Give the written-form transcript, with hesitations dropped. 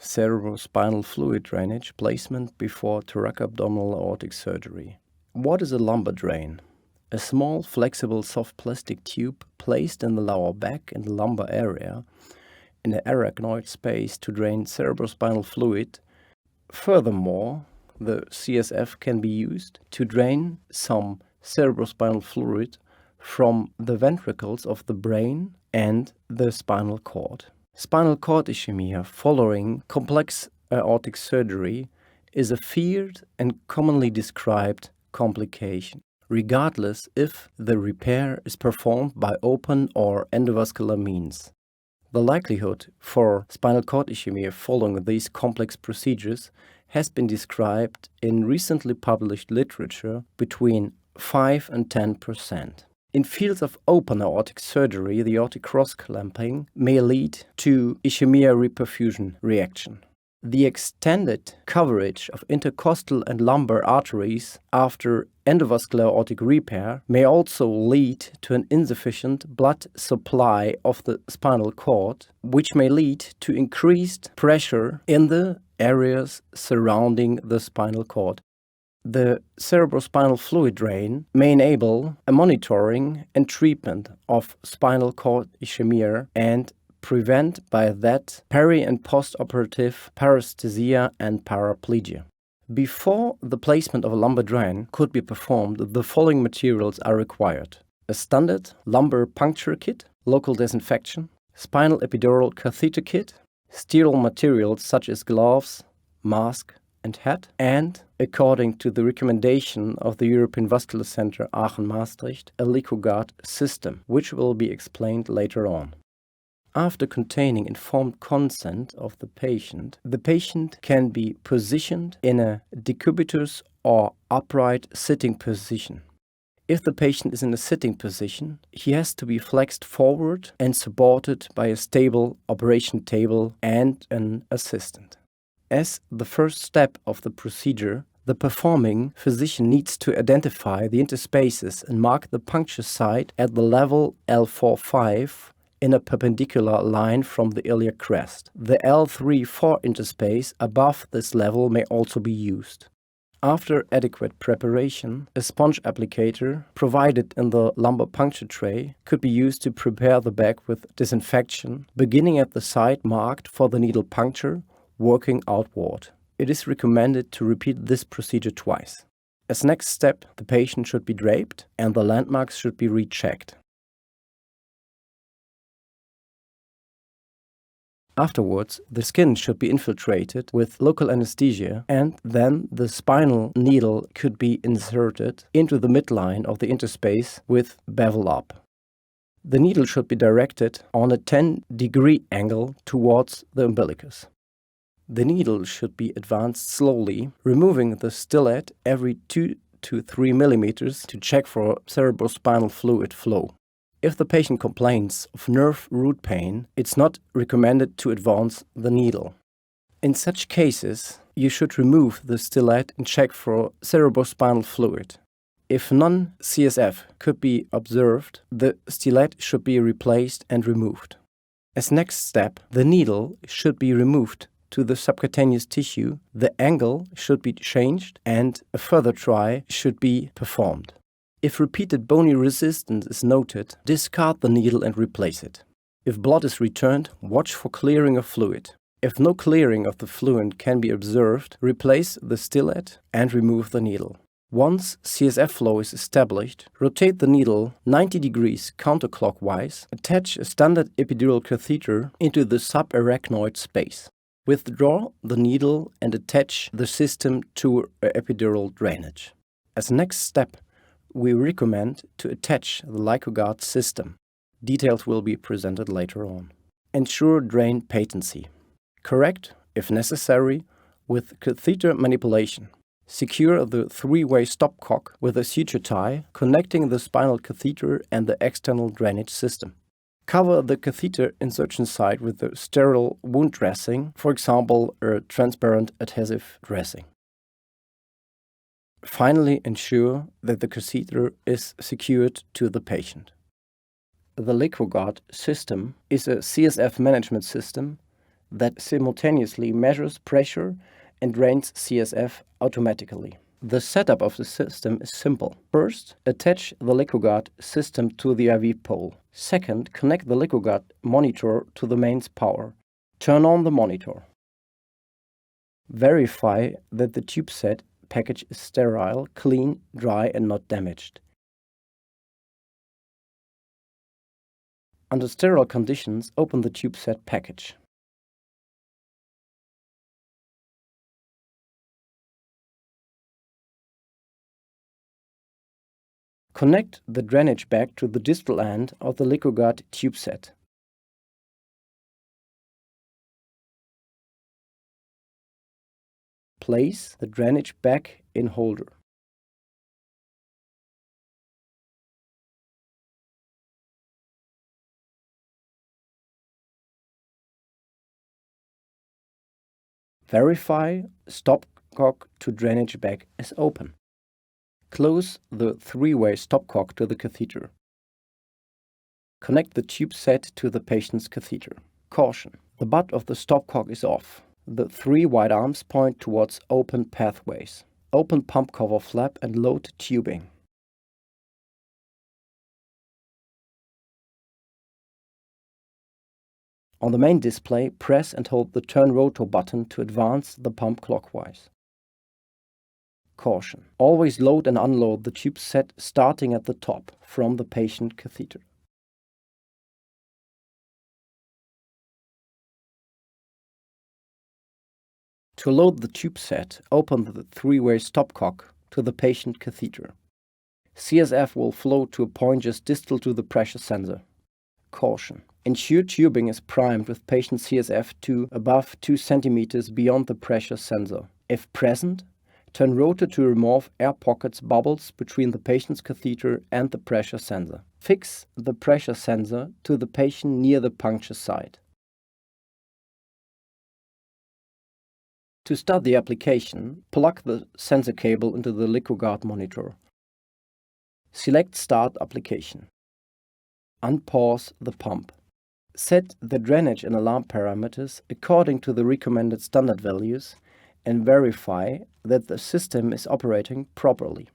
cerebrospinal fluid drainage placement before thoracoabdominal aortic surgery. What is a lumbar drain? A small, flexible, soft plastic tube placed in the lower back in the lumbar area in the arachnoid space to drain cerebrospinal fluid. Furthermore, the CSF can be used to drain some cerebrospinal fluid from the ventricles of the brain and the spinal cord. Spinal cord ischemia following complex aortic surgery is a feared and commonly described complication, regardless if the repair is performed by open or endovascular means. The likelihood for spinal cord ischemia following these complex procedures has been described in recently published literature between 5 and 10%. In fields of open aortic surgery, the aortic cross-clamping may lead to ischemia-reperfusion reaction. The extended coverage of intercostal and lumbar arteries after endovascular aortic repair may also lead to an insufficient blood supply of the spinal cord, which may lead to increased pressure in the areas surrounding the spinal cord. The cerebrospinal fluid drain may enable a monitoring and treatment of spinal cord ischemia and prevent by that peri- and postoperative paresthesia and paraplegia. Before the placement of a lumbar drain could be performed, the following materials are required: a standard lumbar puncture kit, local disinfection, spinal epidural catheter kit, sterile materials such as gloves, mask, and hat, and, according to the recommendation of the European Vascular Center Aachen-Maastricht, a LiquoGuard system, which will be explained later on. After containing informed consent of the patient can be positioned in a decubitus or upright sitting position. If the patient is in a sitting position, he has to be flexed forward and supported by a stable operation table and an assistant. As the first step of the procedure, the performing physician needs to identify the interspaces and mark the puncture site at the level L4-5 in a perpendicular line from the iliac crest. The L3-4 interspace above this level may also be used. After adequate preparation, a sponge applicator provided in the lumbar puncture tray could be used to prepare the bag with disinfection, beginning at the site marked for the needle puncture, working outward. It is recommended to repeat this procedure twice. As next step, the patient should be draped and the landmarks should be rechecked. Afterwards, the skin should be infiltrated with local anesthesia, and then the spinal needle could be inserted into the midline of the interspace with bevel up. The needle should be directed on a 10-degree angle towards the umbilicus. The needle should be advanced slowly, removing the stellate every 2 to 3 millimeters to check for cerebrospinal fluid flow. If the patient complains of nerve root pain, it's not recommended to advance the needle. In such cases, you should remove the stellate and check for cerebrospinal fluid. If non-CSF could be observed, the stellate should be replaced and removed. As next step, the needle should be removed to the subcutaneous tissue, the angle should be changed, and a further try should be performed. If repeated bony resistance is noted, discard the needle and replace it. If blood is returned, watch for clearing of fluid. If no clearing of the fluid can be observed, replace the stellate and remove the needle. Once CSF flow is established, rotate the needle 90 degrees counterclockwise, attach a standard epidural catheter into the subarachnoid space. Withdraw the needle and attach the system to epidural drainage. As next step, we recommend to attach the LiquoGuard system. Details will be presented later on. Ensure drain patency. Correct, if necessary, with catheter manipulation. Secure the three-way stopcock with a suture tie connecting the spinal catheter and the external drainage system. Cover the catheter insertion site with a sterile wound dressing, for example, a transparent adhesive dressing. Finally, ensure that the catheter is secured to the patient. The LiquoGuard system is a CSF management system that simultaneously measures pressure and drains CSF automatically. The setup of the system is simple. First, attach the LiquoGuard system to the IV pole. Second, connect the LiquoGuard monitor to the mains power. Turn on the monitor. Verify that the tube set package is sterile, clean, dry and not damaged. Under sterile conditions, open the tube set package. Connect the drainage bag to the distal end of the LiquoGuard tube set. Place the drainage bag in holder. Verify stopcock to drainage bag is open. Close the three-way stopcock to the catheter. Connect the tube set to the patient's catheter. Caution: the butt of the stopcock is off. The three wide arms point towards open pathways. Open pump cover flap and load tubing. On the main display, press and hold the turn rotor button to advance the pump clockwise. Caution: always load and unload the tube set starting at the top from the patient catheter. To load the tube set, open the three-way stopcock to the patient catheter. CSF will flow to a point just distal to the pressure sensor. Caution: ensure tubing is primed with patient CSF to above 2 cm beyond the pressure sensor. If present, turn rotor to remove air pockets bubbles between the patient's catheter and the pressure sensor. Fix the pressure sensor to the patient near the puncture site. To start the application, plug the sensor cable into the LiquoGuard monitor. Select Start Application. Unpause the pump. Set the drainage and alarm parameters according to the recommended standard values and verify that the system is operating properly.